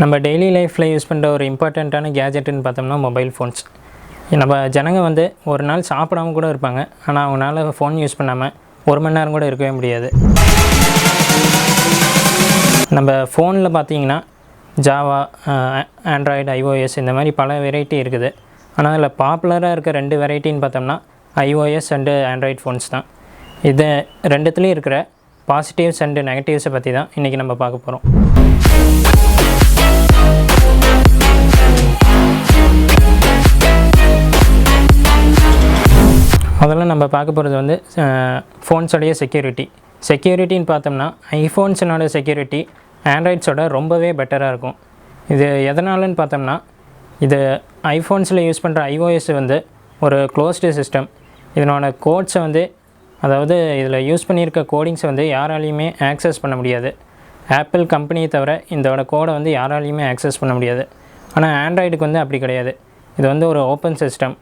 நம்ம டெய்லி லைஃப்பில் யூஸ் பண்ணுற ஒரு இம்பார்ட்டண்ட்டான கேஜெட்டுன்னு பார்த்தோம்னா மொபைல் ஃபோன்ஸ். நம்ம ஜனங்க வந்து ஒரு நாள் சாப்பிடாம கூட இருப்பாங்க, ஆனால் அவங்களால ஃபோன் யூஸ் பண்ணாமல் ஒரு மணி நேரம் கூட இருக்கவே முடியாது. நம்ம ஃபோனில் பார்த்தீங்கன்னா ஜாவா, ஆண்ட்ராய்டு, iOS இந்த மாதிரி பல வெரைட்டி இருக்குது. ஆனால் அதில் பாப்புலராக இருக்க 2 வெரைட்டின்னு பார்த்தோம்னா iOS அண்டு ஆண்ட்ராய்டு ஃபோன்ஸ் தான். இது ரெண்டுத்துலேயும் இருக்கிற பாசிட்டிவ்ஸ் அண்டு நெகட்டிவ்ஸை பற்றி தான் இன்றைக்கி நம்ம பார்க்க போகிறோம். முதல்ல நம்ம பார்க்க போகிறது வந்து ஃபோன்ஸோடைய செக்யூரிட்டின்னு பார்த்தோம்னா ஐஃபோன்ஸினோட செக்யூரிட்டி ஆண்ட்ராய்ட்ஸோட ரொம்பவே பெட்டராக இருக்கும். இது எதனாலன்னு பார்த்தோம்னா, இது ஐஃபோன்ஸில் யூஸ் பண்ணுற iOS வந்து ஒரு க்ளோஸ்டு சிஸ்டம். இதனோட கோட்ஸை வந்து, அதாவது இதில் யூஸ் பண்ணியிருக்க கோடிங்ஸை வந்து யாராலையுமே ஆக்சஸ் பண்ண முடியாது. ஆப்பிள் கம்பெனியை தவிர இதோட கோடை வந்து யாராலையுமே ஆக்சஸ் பண்ண முடியாது. ஆனால் ஆண்ட்ராய்டுக்கு வந்து அப்படி கிடையாது. இது வந்து ஒரு ஓப்பன் சிஸ்டம்.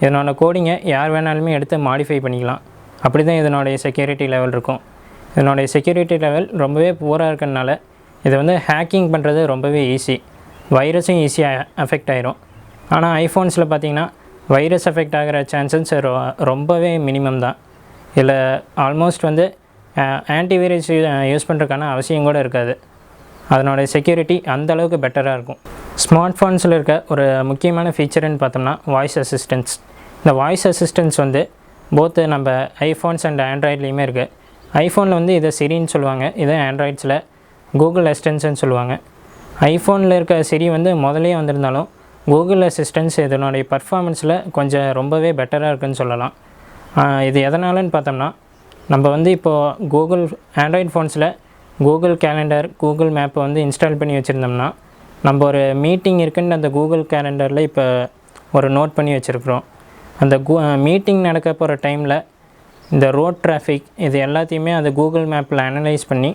இதனோட கோடிங்கை யார் வேணாலுமே எடுத்து மாடிஃபை பண்ணிக்கலாம். அப்படி தான் இதனுடைய செக்யூரிட்டி லெவல் இருக்கும். இதனுடைய செக்யூரிட்டி லெவல் ரொம்பவே புவராக இருக்கிறதுனால இதை வந்து ஹேக்கிங் பண்ணுறது ரொம்பவே ஈஸி. வைரஸும் ஈஸியாக அஃபெக்ட் ஆகிரும். ஆனால் ஐஃபோன்ஸில் பார்த்திங்கன்னா வைரஸ் அஃபெக்ட் ஆகிற சான்சஸ் ரொம்பவே மினிமம் தான். இதில் ஆல்மோஸ்ட் வந்து ஆன்டிவைரஸ் யூஸ் பண்ணுறதுக்கான அவசியம் கூட இருக்காது. அதனுடைய செக்யூரிட்டி அந்தளவுக்கு பெட்டராக இருக்கும். ஸ்மார்ட் ஃபோன்ஸில் இருக்க ஒரு முக்கியமான ஃபீச்சர்னு பார்த்தோம்னா வாய்ஸ் அசிஸ்டன்ஸ். இந்த வாய்ஸ் அசிஸ்டன்ஸ் வந்து போத்து நம்ம ஐஃபோன்ஸ் அண்ட் ஆண்ட்ராய்ட்லேயுமே இருக்குது. ஐஃபோனில் வந்து இதை சிரின்னு சொல்லுவாங்க, இதை ஆண்ட்ராய்ட்ஸில் கூகுள் அசிஸ்டன்ஸ்னு சொல்லுவாங்க. ஐஃபோனில் இருக்க சிரி வந்து முதலே வந்திருந்தாலும் கூகுள் அசிஸ்டன்ஸ் இதனுடைய பர்ஃபார்மன்ஸில் கொஞ்சம் ரொம்பவே பெட்டராக இருக்குதுன்னு சொல்லலாம். இது எதனாலன்னு பார்த்தோம்னா, நம்ம வந்து இப்போது ஆண்ட்ராய்டு ஃபோன்ஸில் கூகுள் கேலண்டர், கூகுள் மேப்பை வந்து இன்ஸ்டால் பண்ணி வச்சுருந்தோம்னா, நம்ம ஒரு மீட்டிங் இருக்குன்னு அந்த கூகுள் கேலண்டரில் இப்போ ஒரு நோட் பண்ணி வச்சுருக்குறோம். அந்த மீட்டிங் நடக்க போகிற டைமில் இந்த ரோட் டிராஃபிக் இது எல்லாத்தையுமே அந்த கூகுள் மேப்பில் அனலைஸ் பண்ணி,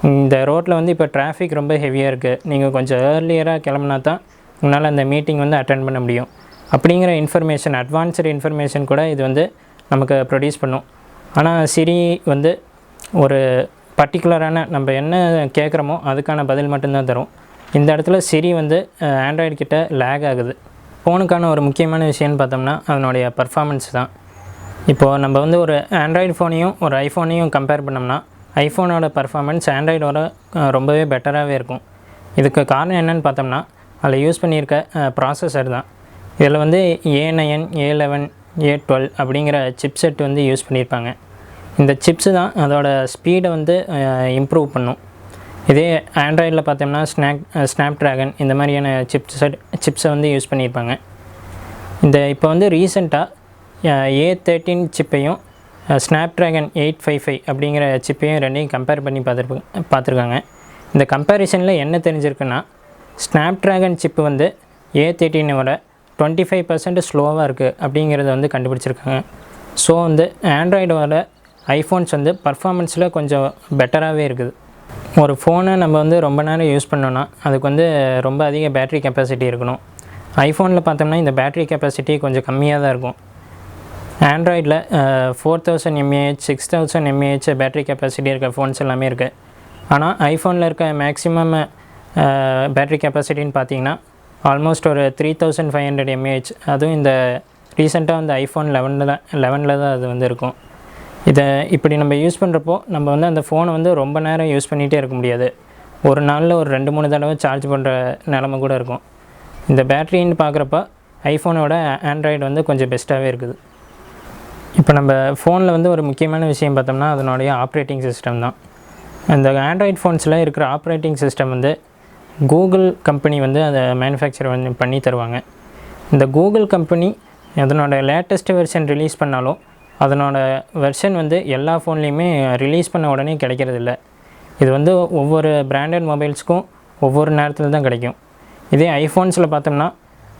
இந்த ரோட்டில் வந்து இப்போ டிராஃபிக் ரொம்ப ஹெவியாக இருக்குது, நீங்கள் கொஞ்சம் ஏர்லியராக கிளம்புனா தான் உங்களால் அந்த மீட்டிங் வந்து அட்டென்ட் பண்ண முடியும் அப்படிங்கிற இன்ஃபர்மேஷன், அட்வான்ஸ்டு இன்ஃபர்மேஷன் கூட இது வந்து நமக்கு ப்ரொடியூஸ் பண்ணும். ஆனால் சிரி வந்து ஒரு பர்டிகுலரான நம்ம என்ன கேட்குறோமோ அதுக்கான பதில் மட்டும்தான் தரும். இந்த இடத்துல சிரி வந்து ஆண்ட்ராய்டு கிட்ட லேக் ஆகுது. ஃபோனுக்கான ஒரு முக்கியமான விஷயம்னு பார்த்தோம்னா அதனுடைய பர்ஃபார்மன்ஸ் தான். இப்போது நம்ம வந்து ஒரு ஆண்ட்ராய்டு ஃபோனையும் ஒரு ஐஃபோனையும் கம்பேர் பண்ணோம்னா ஐஃபோனோட பர்ஃபார்மன்ஸ் ஆண்ட்ராய்டோட ரொம்பவே பெட்டராகவே இருக்கும். இதுக்கு காரணம் என்னென்னு பார்த்தோம்னா, அதில் யூஸ் பண்ணியிருக்க ப்ராசஸர் தான். இதில் வந்து A9, A11, A12 அப்படிங்கிற சிப்செட் வந்து யூஸ் பண்ணியிருப்பாங்க. இந்த சிப்ஸு தான் அதோட ஸ்பீடை வந்து இம்ப்ரூவ் பண்ணும். இதே ஆண்ட்ராய்டில் பார்த்தோம்னா ஸ்னாப் ட்ராகன் இந்த மாதிரியான சிப்ஸை வந்து யூஸ் பண்ணியிருப்பாங்க. இப்போ வந்து ரீசெண்டாக A13 சிப்பையும் ஸ்னாப் ட்ராகன் 855 அப்படிங்கிற சிப்பையும் ரெண்டையும் கம்பேர் பண்ணி பார்த்துருக்காங்க. இந்த கம்பேரிசனில் என்ன தெரிஞ்சிருக்குன்னா, ஸ்னாப் ட்ராகன் சிப்பு வந்து A13 விட 25% ஸ்லோவாக இருக்குது அப்படிங்கிறத வந்து கண்டுபிடிச்சிருக்காங்க. ஸோ வந்து ஆண்ட்ராய்டோட ஐஃபோன்ஸ் வந்து பர்ஃபார்மன்ஸில் கொஞ்சம் பெட்டராகவே இருக்குது. ஒரு ஃபோனை நம்ம வந்து ரொம்ப நேரம் யூஸ் பண்ணோன்னா அதுக்கு வந்து ரொம்ப அதிக பேட்ரி கெப்பாசிட்டி இருக்கணும். ஐஃபோனில் பார்த்தோம்னா இந்த பேட்ரி கெப்பாசிட்டி கொஞ்சம் கம்மியாக தான் இருக்கும். ஆண்ட்ராய்டில் 4000 mAh, 6000 mAh பேட்ரி கெப்பாசிட்டி இருக்க ஃபோன்ஸ் எல்லாமே இருக்குது. ஆனால் ஐஃபோனில் இருக்க மேக்ஸிமம் பேட்ரி கெப்பாசிட்டின்னு பார்த்தீங்கன்னா ஆல்மோஸ்ட் ஒரு 3500 mAh. அதுவும் இந்த ரீசெண்டாக வந்து ஐஃபோன் 11 தான் அது வந்து இருக்கும். இதை இப்படி நம்ம யூஸ் பண்ணுறப்போ நம்ம வந்து அந்த ஃபோனை வந்து ரொம்ப நேரம் யூஸ் பண்ணிகிட்டே இருக்க முடியாது. ஒரு நாளில் ஒரு 2-3 தடவை சார்ஜ் பண்ணுற நிலமை கூட இருக்கும். இந்த பேட்ரின்னு பார்க்குறப்ப ஐஃபோனோட ஆண்ட்ராய்டு வந்து கொஞ்சம் பெஸ்ட்டாகவே இருக்குது. இப்போ நம்ம ஃபோனில் வந்து ஒரு முக்கியமான விஷயம் பார்த்தோம்னா அதனுடைய ஆப்ரேட்டிங் சிஸ்டம் தான். இந்த ஆண்ட்ராய்டு ஃபோன்ஸில் இருக்கிற ஆப்ரேட்டிங் சிஸ்டம் வந்து கூகுள் கம்பெனி வந்து அதை மேனுஃபேக்சர் பண்ணி தருவாங்க. இந்த கூகுள் கம்பெனி அதனோட லேட்டஸ்ட் வெர்ஷன் ரிலீஸ் பண்ணாலும் அதனோட வெர்ஷன் வந்து எல்லா ஃபோன்லேயுமே ரிலீஸ் பண்ண உடனே கிடைக்கிறதில்ல. இது வந்து ஒவ்வொரு பிராண்டட் மொபைல்ஸ்க்கும் ஒவ்வொரு நேரத்தில் தான் கிடைக்கும். இதே ஐஃபோன்ஸில் பார்த்தோம்னா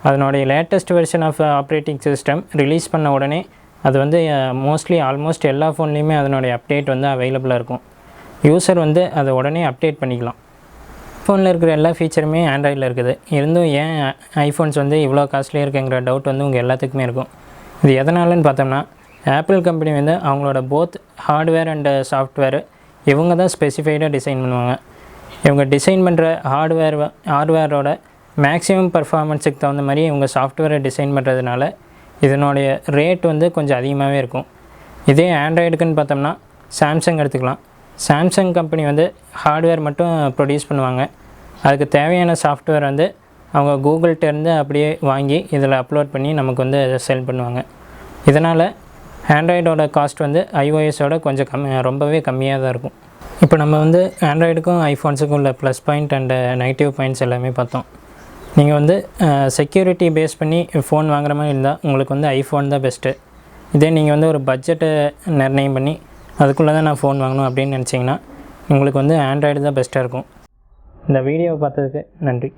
அதனுடைய latest version of operating system release பண்ண உடனே அது வந்து ஆல்மோஸ்ட் எல்லா ஃபோன்லேயுமே அதனுடைய அப்டேட் வந்து அவைலபிளாக இருக்கும். யூசர் வந்து அதை உடனே அப்டேட் பண்ணிக்கலாம். ஃபோனில் இருக்கிற எல்லா ஃபீச்சருமே ஆண்ட்ராய்டில் இருக்குது. இருந்தும் ஏன் ஐஃபோன்ஸ் வந்து இவ்வளோ காஸ்ட்லியாக இருக்குங்கிற டவுட் வந்து உங்கள் எல்லாத்துக்குமே இருக்கும். இது எதனாலன்னு பார்த்தோம்னா, ஆப்பிள் கம்பெனி வந்து அவங்களோட போத் ஹார்ட்வேர் அண்டு சாஃப்ட்வேர் இவங்க தான் ஸ்பெசிஃபைடாக டிசைன் பண்ணுவாங்க. இவங்க டிசைன் பண்ணுற ஹார்ட்வேரோட மேக்ஸிமம் பர்ஃபார்மன்ஸுக்கு தகுந்த மாதிரி இவங்க சாஃப்ட்வேரை டிசைன் பண்ணுறதுனால இதனுடைய ரேட் வந்து கொஞ்சம் அதிகமாகவே இருக்கும். இதே ஆண்ட்ராய்டுக்குன்னு பார்த்தோம்னா சாம்சங் எடுத்துக்கலாம். சாம்சங் கம்பெனி வந்து ஹார்ட்வேர் மட்டும் ப்ரொடியூஸ் பண்ணுவாங்க. அதுக்கு தேவையான சாஃப்ட்வேர் வந்து அவங்க கூகுள்கிட்டேருந்து அப்படியே வாங்கி இதில் அப்லோட் பண்ணி நமக்கு வந்து செல் பண்ணுவாங்க. இதனால் ஆண்ட்ராய்டோட காஸ்ட் வந்து iOSோட கொஞ்சம் ரொம்பவே கம்மியாக தான் இருக்கும். இப்போ நம்ம வந்து ஆண்ட்ராய்டுக்கும் ஐஃபோன்ஸுக்கும் உள்ள plus point and negative points எல்லாமே பார்த்தோம். நீங்கள் வந்து செக்யூரிட்டி பேஸ் பண்ணி ஃபோன் வாங்குற மாதிரி இருந்தால் உங்களுக்கு வந்து ஐஃபோன் தான் பெஸ்ட்டு. இதே நீங்கள் வந்து ஒரு பட்ஜெட்டை நிர்ணயம் பண்ணி அதுக்குள்ளே தான் நான் ஃபோன் வாங்கணும் அப்படின்னு நினச்சிங்கன்னா உங்களுக்கு வந்து ஆண்ட்ராய்டு தான் பெஸ்ட்டாக இருக்கும். இந்த வீடியோவை பார்த்ததுக்கு நன்றி.